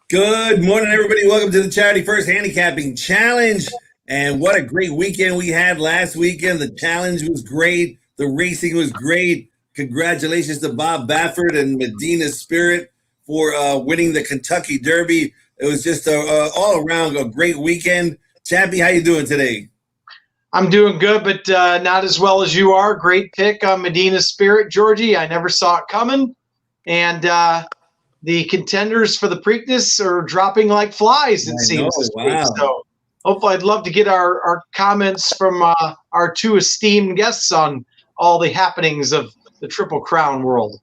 Good morning, everybody. Welcome to the Charity First Handicapping Challenge. And what a great weekend we had last weekend. The challenge was great. The racing was great. Congratulations to Bob Baffert and Medina Spirit for winning the Kentucky Derby. It was just all around a great weekend. Chappie, how you doing today? I'm doing good, but not as well as you are. Great pick on Medina Spirit, Georgie. I never saw it coming. And the contenders for the Preakness are dropping like flies, it seems, this week. So hopefully I'd love to get our comments from our two esteemed guests on all the happenings of the Triple Crown world.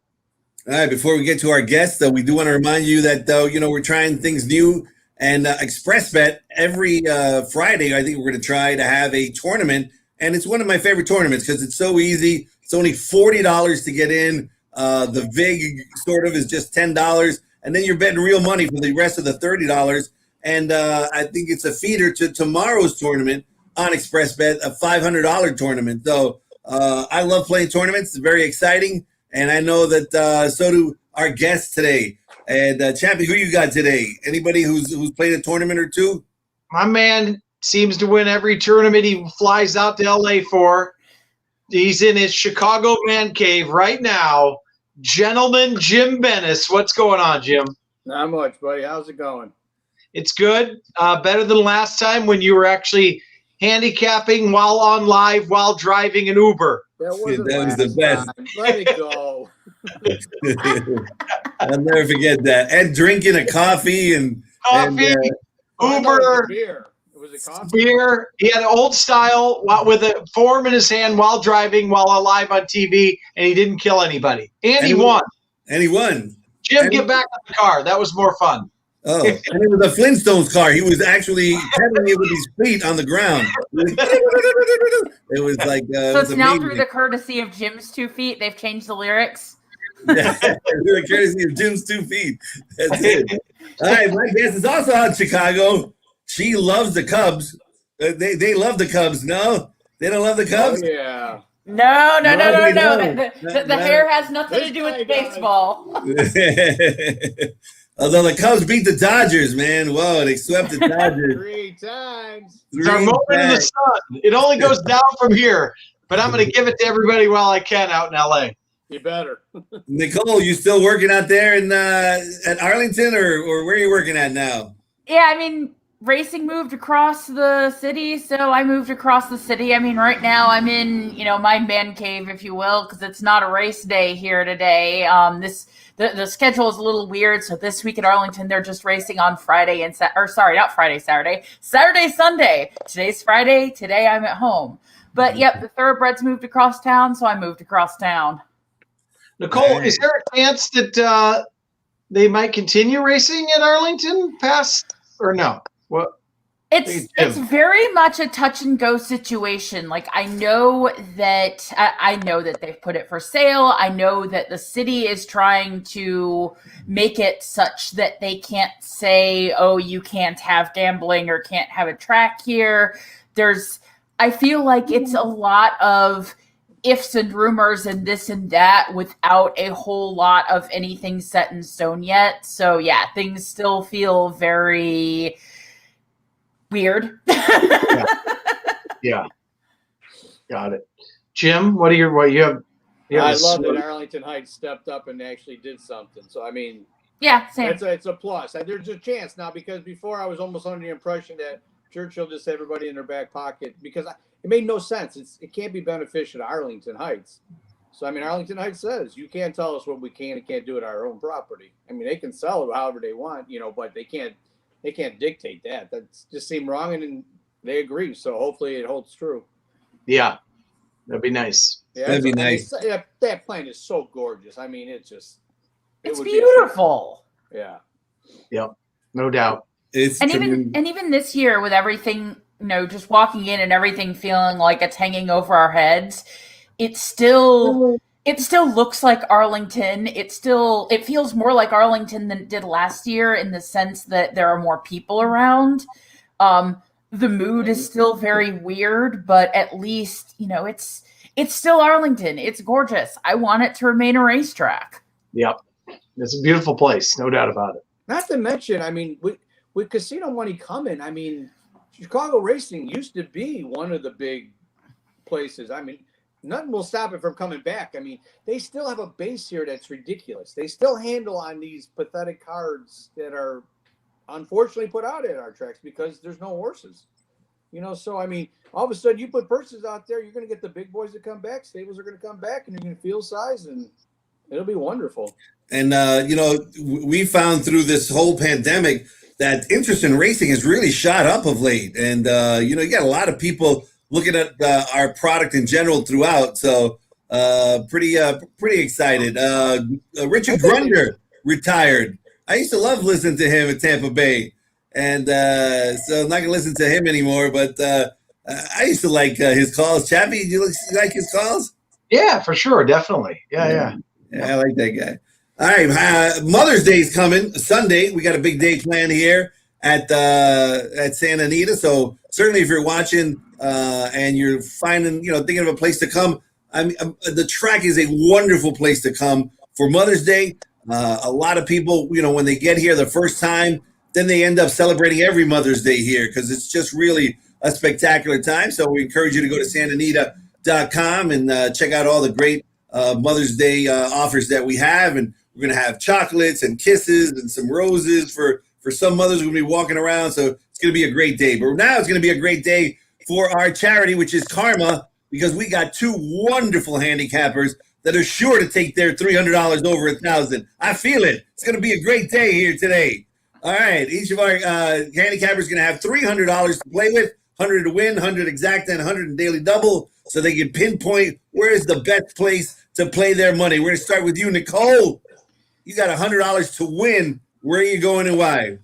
All right, before we get to our guests, though, we do want to remind you that, we're trying things new. And ExpressBet, every Friday, I think we're going to try to have a tournament. And it's one of my favorite tournaments because it's so easy. It's only $40 to get in. The VIG sort of is just $10. And then you're betting real money for the rest of the $30. And I think it's a feeder to tomorrow's tournament on ExpressBet, a $500 tournament. So I love playing tournaments. It's very exciting. And I know that so do our guests today. And Chappie, who you got today? Anybody who's played a tournament or two? My man seems to win every tournament he flies out to LA for. He's in his Chicago man cave right now. Gentleman Jim Bennis. What's going on, Jim? Not much, buddy. How's it going? It's good. Better than last time when you were actually handicapping while on live while driving an Uber. That was the best. Time. Let it go. I'll never forget that. And drinking a coffee and Uber, beer. It was a coffee. Beer. He had an old style with a form in his hand while driving, while live on TV, and he didn't kill anybody. And he won. And he won. Jim, get back in the car. That was more fun. Oh, and it was a Flintstones car. He was actually pedaling it with his feet on the ground. It was like so it's now through the courtesy of Jim's 2 feet. They've changed the lyrics. Yeah, through the courtesy of Jim's 2 feet. That's it. All right, my guest is also out in Chicago. She loves the Cubs. They love the Cubs. No, they don't love the Cubs. Oh, yeah. No. The hair has nothing to do with baseball. Although the Cubs beat the Dodgers, man. Whoa, they swept the Dodgers. 3 times. It's our moment in the sun. It only goes down from here, but I'm going to give it to everybody while I can out in LA. You better. Nicole, you still working out there in at Arlington, or where are you working at now? Yeah, I mean, racing moved across the city, so I moved across the city. I mean, right now I'm in, my man cave, if you will, because it's not a race day here today. The schedule is a little weird. So this week at Arlington, they're just racing on Friday and Saturday, Sunday. Today's Friday. Today I'm at home. But yep, the thoroughbreds moved across town, so I moved across town. Nicole, is there a chance that they might continue racing at Arlington past or no? What? It's very much a touch and go situation. Like I know that they've put it for sale. I know that the city is trying to make it such that they can't say, "Oh, you can't have gambling or can't have a track here." I feel like it's a lot of ifs and rumors and this and that without a whole lot of anything set in stone yet. So yeah, things still feel very weird. Yeah. Got it. Jim, what you have? I love that Arlington Heights stepped up and actually did something. So I mean, yeah, same. It's a plus. There's a chance now, because before I was almost under the impression that Churchill just had everybody in their back pocket, because it made no sense. It can't be beneficial to Arlington Heights. So I mean, Arlington Heights says you can't tell us what we can and can't do at our own property. I mean, they can sell it however they want, but they can't dictate that. That just seemed wrong, and they agree. So hopefully it holds true. Yeah, that'd be nice. Yeah, that'd be nice. That plant is so gorgeous. I mean, it's beautiful. Yeah. Yep. No doubt. Even this year with everything, just walking in and everything feeling like it's hanging over our heads, it still looks like Arlington. It feels more like Arlington than it did last year in the sense that there are more people around. The mood is still very weird, but at least, it's still Arlington. It's gorgeous. I want it to remain a racetrack. Yep. It's a beautiful place. No doubt about it. Not to mention, I mean, with casino money coming, I mean, Chicago racing used to be one of the big places. I mean, nothing will stop it from coming back. I mean, they still have a base here that's ridiculous. They still handle on these pathetic cards that are unfortunately put out at our tracks because there's no horses. You know, so I mean, all of a sudden you put purses out there, you're going to get the big boys to come back. Stables are going to come back, and you're going to field size, and it'll be wonderful. And you know, we found through this whole pandemic that interest in racing has really shot up of late. And you know, you got a lot of people looking at our product in general throughout. So pretty excited. Richard Grunder retired. I used to love listening to him at Tampa Bay. And so I'm not going to listen to him anymore, but I used to like his calls. Chappie, you like his calls? Yeah, for sure. Definitely. Yeah. I like that guy. All right, Mother's Day is coming Sunday. We got a big day planned here at Santa Anita. So certainly, if you're watching and you're thinking of a place to come, the track is a wonderful place to come for Mother's Day. A lot of people, you know, when they get here the first time, then they end up celebrating every Mother's Day here because it's just really a spectacular time. So we encourage you to go to santanita.com and check out all the great Mother's Day offers that we have. And we're going to have chocolates and kisses and some roses for some mothers who will be walking around. So it's going to be a great day. But now it's going to be a great day for our charity, which is Karma, because we got two wonderful handicappers that are sure to take their $300 over $1,000. I feel it. It's going to be a great day here today. All right. Each of our handicappers is going to have $300 to play with, 100 to win, 100 exacta, and 100 in daily double, so they can pinpoint where is the best place to play their money. We're going to start with you, Nicole. You got $100 to win. Where are you going and why?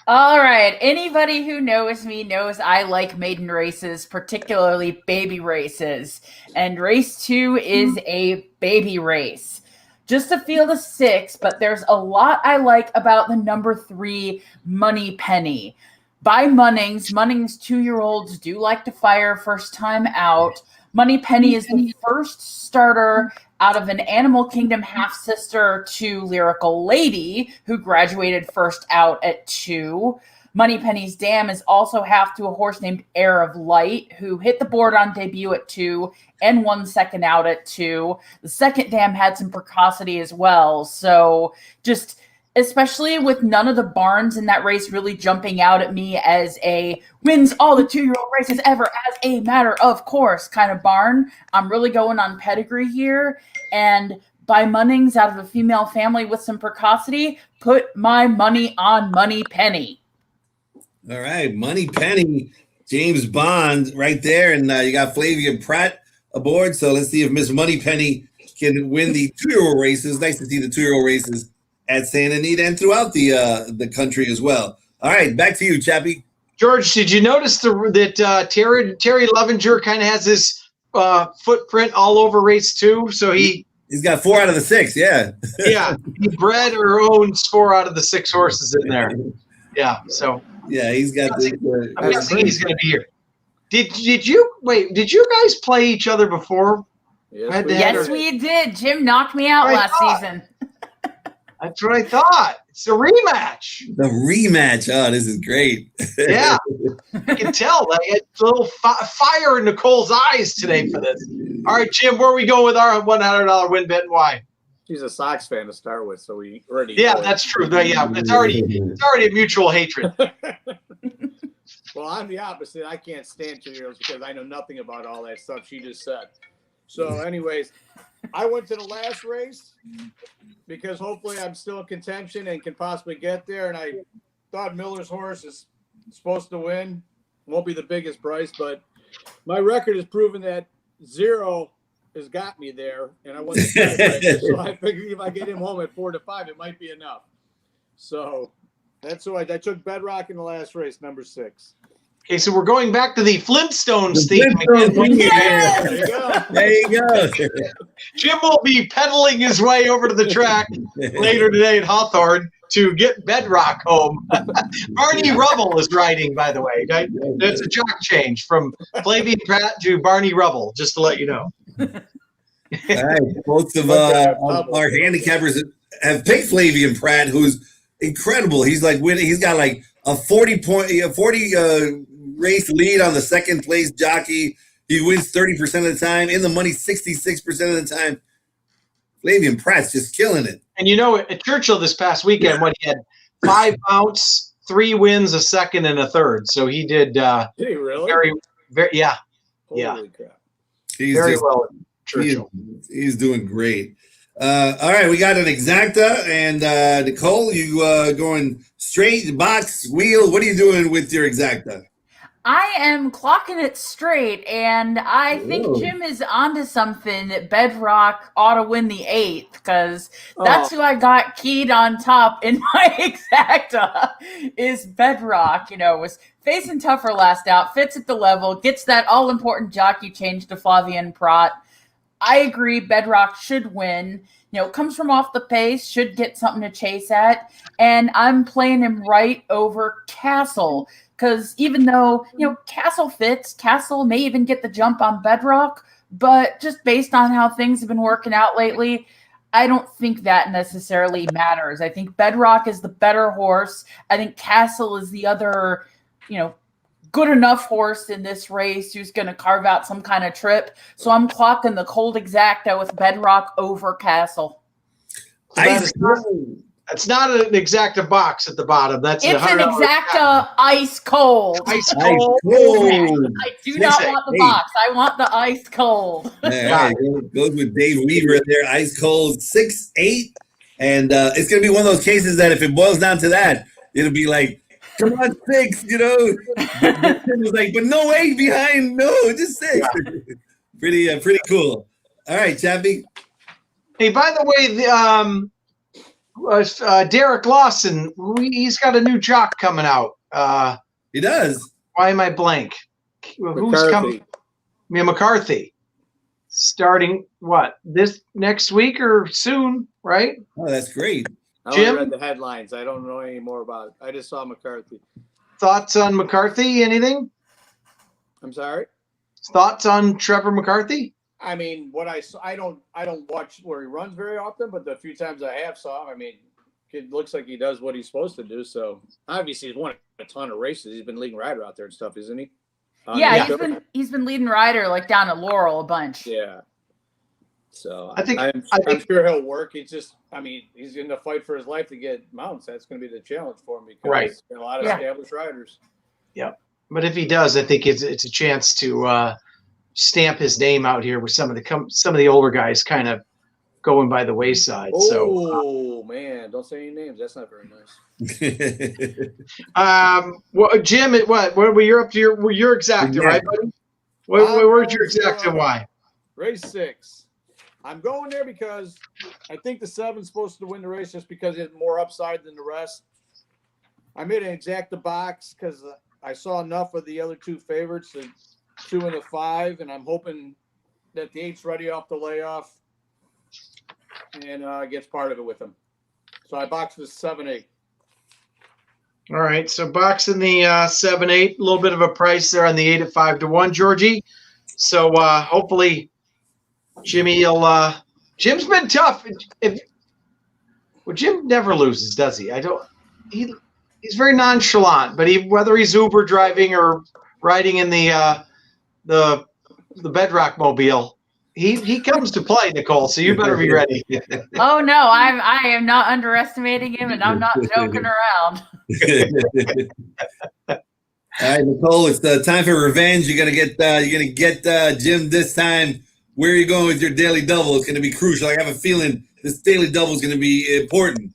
All right. Anybody who knows me knows I like maiden races, particularly baby races. And race 2 is a baby race. Just a field of 6, but there's a lot I like about the number 3 Money Penny. By Munnings 2-year-olds do like to fire first time out. Money Penny is the first starter out of an Animal Kingdom half-sister to Lyrical Lady, who graduated first out at 2. Money Penny's dam is also half to a horse named Air of Light, who hit the board on debut at 2 and won second out at 2. The second dam had some precocity as well. So just, especially with none of the barns in that race really jumping out at me as a wins all the 2-year-old races ever as a matter of course kind of barn, I'm really going on pedigree here. And by Munnings out of a female family with some precocity, put my money on Money Penny. All right, Money Penny, James Bond right there. And you got Flavia Pratt aboard. So let's see if Miss Money Penny can win the 2-year-old races. Nice to see the 2-year-old races at Santa Anita and throughout the country as well. All right, back to you, Chappie. George, did you notice that Terry Lovinger kind of has this footprint all over race 2? So he's got 4 out of the 6. Yeah. Yeah, he bred or owns 4 out of the 6 horses in there. Yeah. So yeah, he's got. I'm guessing he's going to be here. Did you guys play each other before? Yes, we did. Jim knocked me out last season. That's what I thought. It's a rematch. The rematch. Oh, this is great. Yeah. I can tell. I had a little fire in Nicole's eyes today for this. All right, Jim, where we go with our $100 win bet and why? She's a Sox fan to start with, so we already. Yeah, that's true. Yeah, it's already a mutual hatred. Well, I'm the opposite. I can't stand 2-year-olds because I know nothing about all that stuff she just said. So, anyways, I went to the last race because hopefully I'm still in contention and can possibly get there. And I thought Miller's horse is supposed to win. Won't be the biggest price, but my record has proven that 0 has got me there. And I won the tiebreaker. So I figured if I get him home at 4-5, it might be enough. So that's why I took Bedrock in the last race, number 6. Okay, so we're going back to the Flintstones theme. Yes! There you go. There you go. Jim will be pedaling his way over to the track later today at Hawthorne to get Bedrock home. Barney Rubble is riding, by the way. That's a jock change from Flavia Pratt to Barney Rubble, just to let you know. All right, both of our handicappers have picked Flavia Pratt, who's incredible. He's like winning. He's got like a 40 race lead on the second place jockey. He wins 30% of the time, in the money 66% of the time. Flavien Prat's just killing it. And at Churchill this past weekend, he had 5 mounts, 3 wins, a second, and a third. So he did. Did he really? Very, very, yeah. Holy crap! He's very well. Churchill. He's doing great. All right, we got an Exacta, and Nicole, you going straight, box, wheel. What are you doing with your Exacta? I am clocking it straight, and I think Jim is onto something. That Bedrock ought to win the 8th, because that's who I got keyed on top in my Exacta, is Bedrock. Was facing tougher last out, fits at the level, gets that all-important jockey change to Flavien Prat. I agree, Bedrock should win. Comes from off the pace, should get something to chase at, and I'm playing him right over Castle. Because even though, Castle fits, Castle may even get the jump on Bedrock, but just based on how things have been working out lately, I don't think that necessarily matters. I think Bedrock is the better horse. I think Castle is the other, good enough horse in this race who's going to carve out some kind of trip. So I'm clocking the cold Exacta with Bedrock over Castle. That's not an Exacta box at the bottom. It's an Exacta ice cold. Ice cold. I do not want the box. I want the ice cold. Goes with Dave Weaver there. Ice cold 6'8", and it's gonna be one of those cases that if it boils down to that, it'll be like, come on, 6. It was like, but no 8 behind. No, just 6. Yeah. Pretty cool. All right, Chappie. Hey, by the way, Derek Lawson, he's got a new jock coming out. He does. Why am I blank? Who's coming? McCarthy. Starting this next week or soon, right? Oh, that's great. I Jim? read the headlines. I don't know any more about it. I just saw McCarthy. Thoughts on McCarthy? Anything? I'm sorry? Thoughts on Trevor McCarthy? I mean, what I saw, I don't watch where he runs very often, but the few times I have saw him, it looks like he does what he's supposed to do. So obviously he's won a ton of races. He's been leading rider out there and stuff, isn't he? He's been leading rider like down at Laurel a bunch. Yeah. So I'm sure he'll work. He's just, he's going to fight for his life to get mounts. That's going to be the challenge for him because there's been a lot of established riders. Yeah. But if he does, I think it's a chance to stamp his name out here with some of the older guys kind of going by the wayside. Man, don't say any names. That's not very nice. Jim, you're up to your Exacta, right, buddy? Where's your Exacta and why? Race 6. I'm going there because I think the 7's supposed to win the race just because it's more upside than the rest. I made an Exacta box because I saw enough of the other 2 favorites, the 2 and the 5, and I'm hoping that the 8's ready off the layoff and gets part of it with him. So I boxed the 7-8. All right, so boxing the 7-8, a little bit of a price there on the 8 at 5-1, Georgie. So hopefully Jimmy will. Jim's been tough. Jim never loses, does he? He's very nonchalant, but whether he's Uber driving or riding in the Bedrock mobile, he comes to play, Nicole. So you better be ready. Oh no, I am not underestimating him, and I'm not joking around. All right, Nicole, it's the time for revenge. You're gonna get Jim this time. Where are you going with your daily double? It's gonna be crucial. I have a feeling this daily double is gonna be important.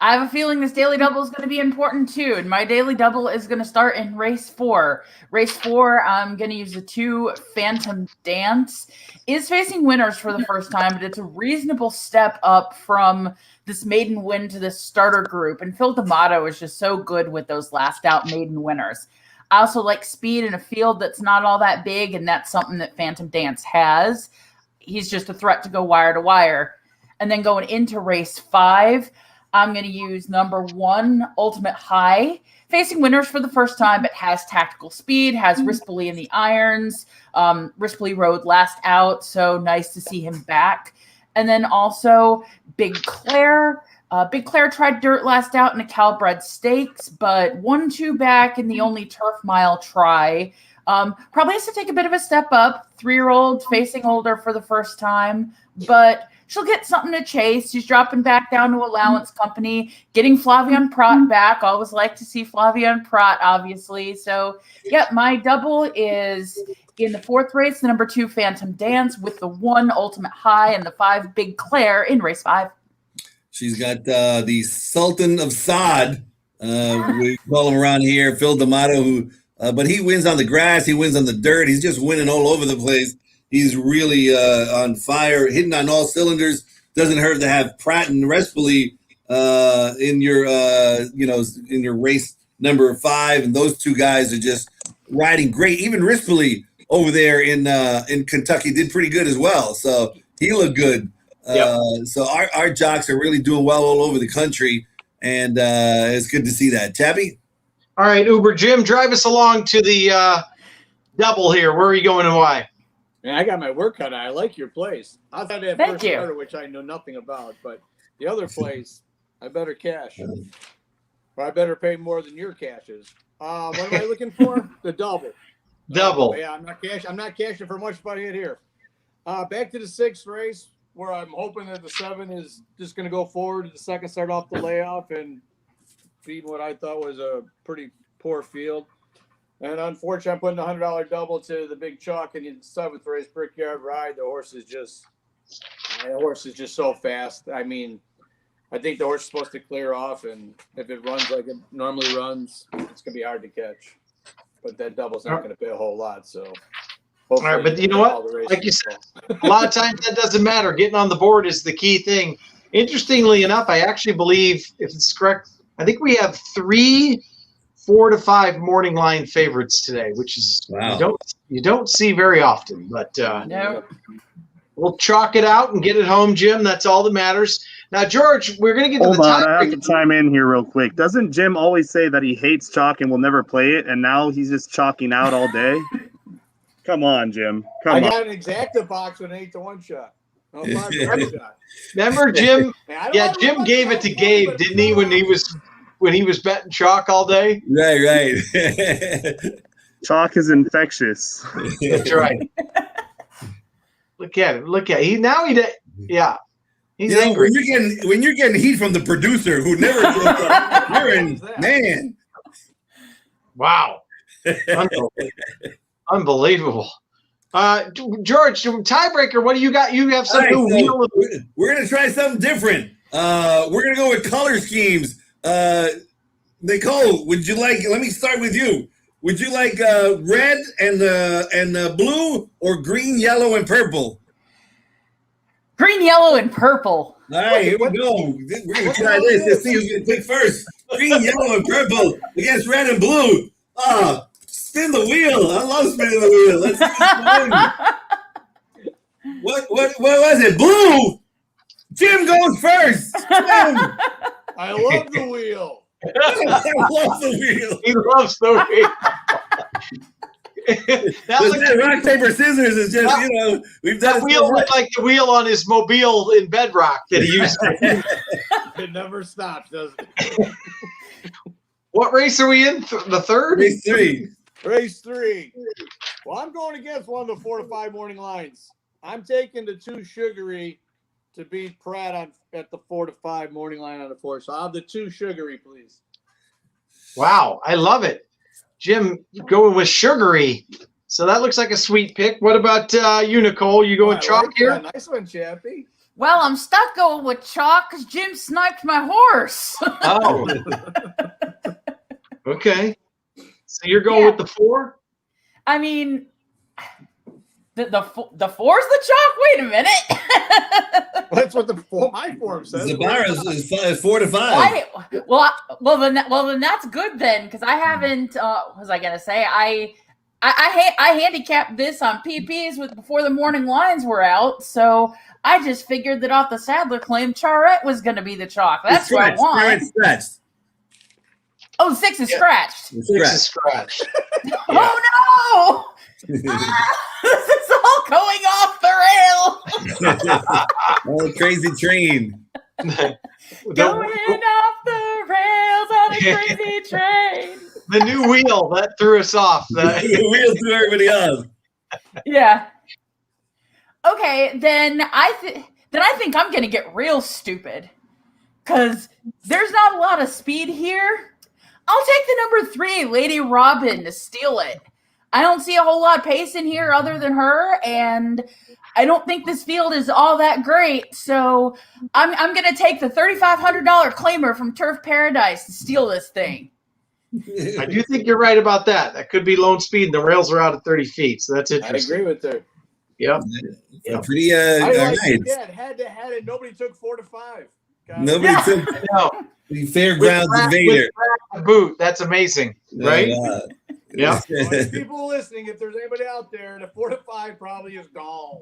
I have a feeling this daily double is going to be important too. And my daily double is going to start in race 4. Race 4, I'm going to use the 2 Phantom Dance. Is facing winners for the first time, but it's a reasonable step up from this maiden win to this starter group. And Phil D'Amato is just so good with those last out maiden winners. I also like speed in a field that's not all that big, and that's something that Phantom Dance has. He's just a threat to go wire to wire. And then going into race 5, I'm going to use number 1, Ultimate High, facing winners for the first time, but has tactical speed, has Rispoli in the irons. Rispoli rode last out, so nice to see him back. And then also Big Claire, Big Claire tried dirt last out in a Calbred Stakes, but 1-2 back in the only turf mile try. Probably has to take a bit of a step up. 3-year-old facing older for the first time, but she'll get something to chase. She's dropping back down to allowance company, getting Flavian Prat back. Always like to see Flavian Prat, obviously. So, my double is in the 4th race, the number 2 Phantom Dance with the 1 Ultimate High and the 5 Big Claire in race 5. She's got the Sultan of Sod, we call him around here, Phil D'Amato, who, but he wins on the grass, he wins on the dirt, he's just winning all over the place. He's really on fire, hitting on all cylinders. Doesn't hurt to have Pratt and Respoli in your, in your race number 5, and those 2 guys are just riding great. Even Respoli over there in Kentucky did pretty good as well, so he looked good. So our jocks are really doing well all over the country, and it's good to see that. Chappie? All right, Uber Jim, drive us along to the double here. Where are you going and why? Man, I got my work cut out. I like your place. Outside that first starter, which I know nothing about, but the other place, I better cash. Or I better pay more than your cash is. What am I looking for? The double. Double. Yeah, I'm not cashing for much if I hit here. Back to the 6th race, where I'm hoping that the 7 is just going to go forward to the second start off the layoff and feed what I thought was a pretty poor field. And unfortunately, I'm putting a $100 double to the big chalk in the 7th race, Brickyard Ride. The horse is just so fast. I mean, I think the horse is supposed to clear off, and if it runs like it normally runs, it's going to be hard to catch. But that double's not going to pay a whole lot, so. All right, but you know what? Like you said, a lot of times that doesn't matter. Getting on the board is the key thing. Interestingly enough, I actually believe, if it's correct, I think we have 3 4 to 5 morning line favorites today, which is you don't see very often. But No. We'll chalk it out and get it home, Jim. That's all that matters. Now, George, we're going to get to the time. I have to chime in here real quick. Doesn't Jim always say that he hates chalk and will never play it, and now he's just chalking out all day? Come on, Jim. I got an Exacta box with an 8-to-1 shot. No, 5-to-1 shot. Remember, Jim? Yeah, Jim gave it to Gabe, didn't he, when he was betting chalk all day? Right. Chalk is infectious. That's right. Look at him. He's angry. When you're getting heat from the producer who never man. Wow. Unbelievable. George, tiebreaker, what do you got? You have something new. We're going to try something different. We're going to go with color schemes. Nicole, would you like, let me start with you. Would you like red and blue, or green, yellow, and purple? Green, yellow, and purple. All right, here we go. We're going to try this. Let's see who's going to pick first. Green, yellow, and purple against red and blue. Spin the wheel. I love spinning the wheel. Let's see what was it? Blue. Jim goes first. I love the wheel. I love the wheel. He loves the wheel. that rock, paper, scissors is just, we've done that wheel looked like the wheel on his mobile in Bedrock that he used. It never stops, does it? What race are we in? The 3rd? Race 3. Race 3. Well, I'm going against one of the 4 to 5 morning lines. I'm taking the 2 Sugary to beat Pratt at the 4 to 5 morning line on the 4. So I'll have the 2 Sugary, please. Wow, I love it. Jim going with Sugary. So that looks like a sweet pick. What about you, Nicole? You going chalk here? Nice one, Chappie. Well, I'm stuck going with chalk because Jim sniped my horse. Oh. Okay. So you're going with the 4? I mean, the 4's the chalk? Wait a minute. That's what my form says. Zabara is 4 to 5. Well, then that's good then, because I haven't. What was I gonna say? I handicapped this on PPs before the morning lines were out, so I just figured that off the Sadler claim, Charette was going to be the chalk. That's what I want. Scratched. Oh, 6 is scratched. 6 is scratched. Oh no! This is all going off the rail. Oh, crazy train. Going off the rails on a crazy train. The new wheel that threw us off. The wheel threw everybody off. Yeah. Okay, then I think I'm gonna get real stupid, because there's not a lot of speed here. I'll take the number 3, Lady Robin, to steal it. I don't see a whole lot of pace in here other than her, and I don't think this field is all that great. So I'm gonna take the $3,500 claimer from Turf Paradise to steal this thing. I do think you're right about that. That could be lone speed, and the rails are out at 30 feet, so that's I agree agree with her. Yep. Pretty I like nice. it. Had it. Nobody took 4 to 5. Nobody took No. the Fairgrounds Invader. With boot. That's amazing, right? Yeah. Well, people listening, if there's anybody out there, the 4 to 5 probably is gone.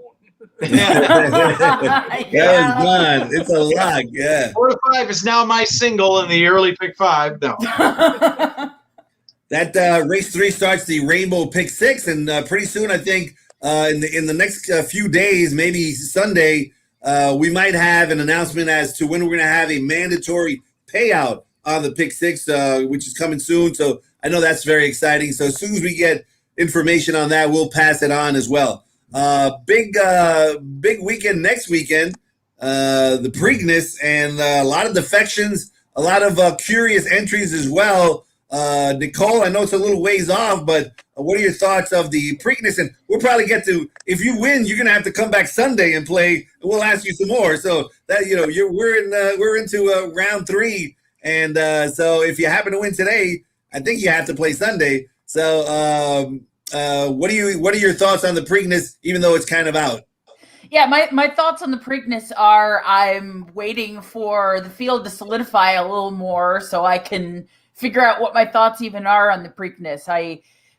That is gone. It's a lock. Yeah. 4 to 5 is now my single in the early pick 5. No. That race 3 starts the Rainbow Pick 6, and pretty soon, I think, in the next few days, maybe Sunday, we might have an announcement as to when we're going to have a mandatory payout on the Pick 6, which is coming soon. So I know that's very exciting. So as soon as we get information on that, we'll pass it on as well. Big weekend next weekend, the Preakness, and a lot of defections, a lot of curious entries as well. Nicole, I know it's a little ways off, but what are your thoughts of the Preakness? And we'll probably get to, if you win, you're gonna have to come back Sunday and play, and we'll ask you some more. So that we're into round 3, and so if you happen to win today, I think you have to play Sunday. So what are your thoughts on the Preakness, even though it's kind of out? Yeah, my thoughts on the Preakness are I'm waiting for the field to solidify a little more so I can figure out what my thoughts even are on the Preakness.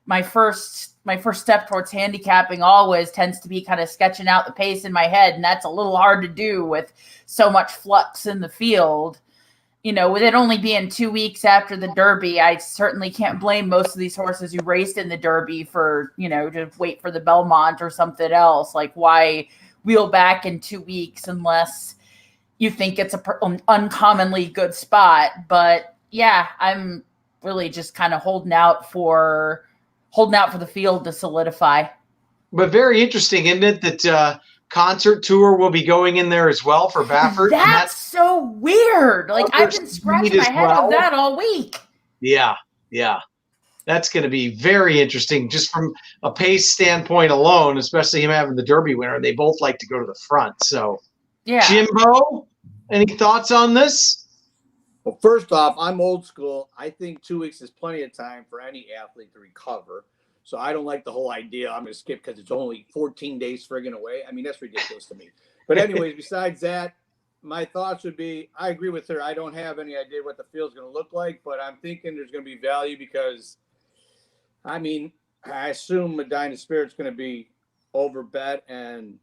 My first step towards handicapping always tends to be kind of sketching out the pace in my head, and that's a little hard to do with so much flux in the field. You know, with it only being 2 weeks after the Derby, I certainly can't blame most of these horses who raced in the Derby for, to wait for the Belmont or something else. Like, why wheel back in 2 weeks unless you think it's an uncommonly good spot? But yeah, I'm really just kind of holding out for the field to solidify. But very interesting, isn't it, that Concert Tour will be going in there as well for Baffert? That's so weird. Like, I've been scratching my head on that all week. Yeah. That's going to be very interesting just from a pace standpoint alone, especially him having the Derby winner. They both like to go to the front. So, yeah. Jimbo, any thoughts on this? Well, first off, I'm old school. I think 2 weeks is plenty of time for any athlete to recover. So I don't like the whole idea I'm going to skip because it's only 14 days friggin' away. I mean, that's ridiculous to me. But anyways, besides that, my thoughts would be, I agree with her. I don't have any idea what the field's going to look like, but I'm thinking there's going to be value because, I mean, I assume Medina Spirit's going to be overbet, and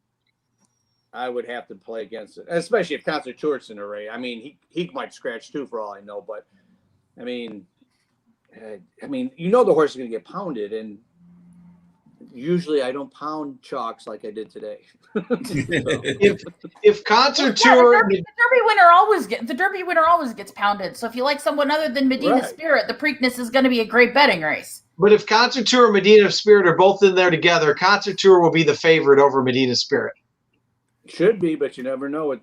I would have to play against it, especially if Concert Tour's in a array. I mean, he might scratch too, for all I know. But I mean, the horse is going to get pounded, and usually I don't pound chalks like I did today. if Concert Tour, the Derby winner always gets pounded. So if you like someone other than Medina Spirit, the Preakness is going to be a great betting race. But if Concert Tour and Medina Spirit are both in there together, Concert Tour will be the favorite over Medina Spirit. Should be, but you never know it.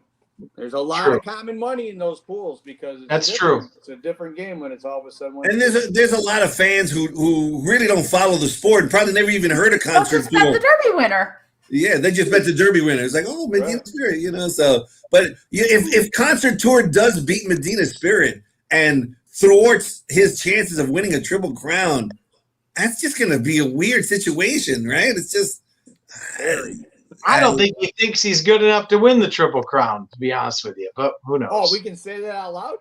There's a lot of common money in those pools because that's true. It's a different game when it's all of a sudden. And there's a lot of fans who really don't follow the sport and probably never even heard of Concert Tour. Bet the Derby winner. Yeah, they just bet the Derby winner. It's like, oh, Medina Spirit, So, but if Concert Tour does beat Medina Spirit and thwarts his chances of winning a Triple Crown, that's just going to be a weird situation, right? It's just. I don't think he thinks he's good enough to win the Triple Crown, to be honest with you. But who knows? Oh, we can say that out loud?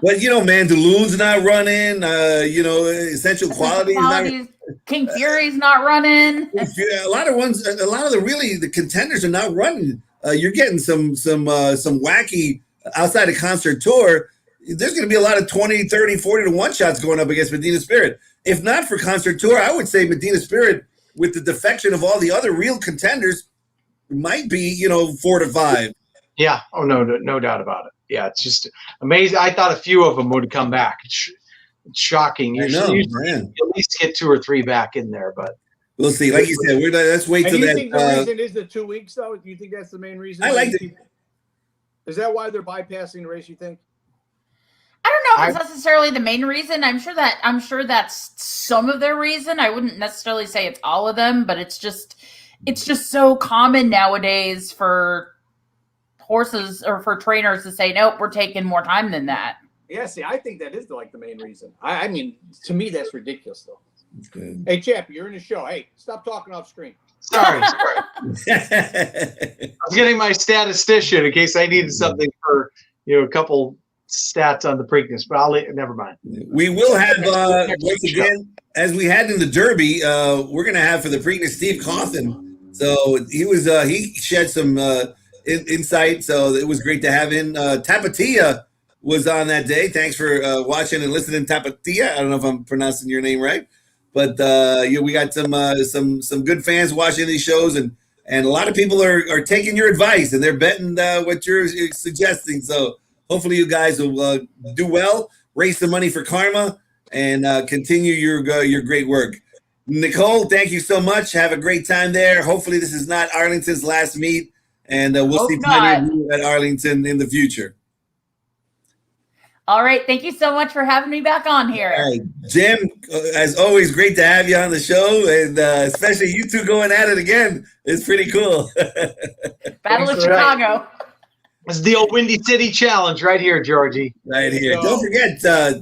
But, Mandaloon's not running. Essential Quality is not. King Fury's not running. A lot of the contenders are not running. You're getting some wacky outside of Concert Tour. There's going to be a lot of 20, 30, 40 to 1 shots going up against Medina Spirit. If not for Concert Tour, I would say Medina Spirit, with the defection of all the other real contenders, might be, 4 to 5. Yeah. Oh, no doubt about it. Yeah, it's just amazing. I thought a few of them would come back. It's shocking. I know, man. You at least get 2 or 3 back in there, but We'll see. Like you said, let's wait And till you that. think the reason is the 2 weeks, though? Do you think that's the main reason? I liked it. Is that why they're bypassing the race, you think? I don't know if it's necessarily the main reason. I'm sure that's some of their reason. I wouldn't necessarily say it's all of them, but it's just so common nowadays for horses or for trainers to say, nope, we're taking more time than that. Yeah, see, I think that is the main reason. I mean, to me, that's ridiculous, though. Hey, Chappie, you're in the show. Hey, stop talking off screen. sorry. I was getting my statistician in case I needed something for a couple stats on the Preakness, but never mind. We will have once again, as we had in the Derby, we're going to have for the Preakness Steve Cawthon. So he shed some insight. So it was great to have in. Tapatia was on that day. Thanks for watching and listening, Tapatia. I don't know if I'm pronouncing your name right, but we got some good fans watching these shows, and a lot of people are taking your advice and they're betting what you're suggesting. So hopefully you guys will do well, raise some money for Karma, and continue your great work. Nicole, thank you so much. Have a great time there. Hopefully this is not Arlington's last meet, and we'll see plenty of you at Arlington in the future. All right. Thank you so much for having me back on here. All right. Jim, as always, great to have you on the show, and especially you two going at it again. It's pretty cool. Battle of Chicago. It's the old Windy City Challenge right here, Georgie. Right here. Don't forget,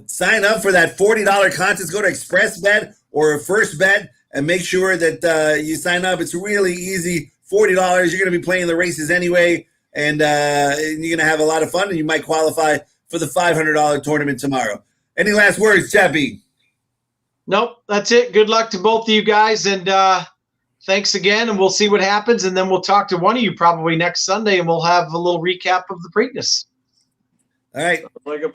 sign up for that $40 contest. Go to ExpressBet or First Bet and make sure that you sign up. It's really easy. $40. You're going to be playing the races anyway, and you're going to have a lot of fun, and you might qualify for the $500 tournament tomorrow. Any last words, Chappie? Nope, that's it. Good luck to both of you guys, and thanks again, and we'll see what happens, and then we'll talk to one of you probably next Sunday, and we'll have a little recap of the Preakness. All right. Like a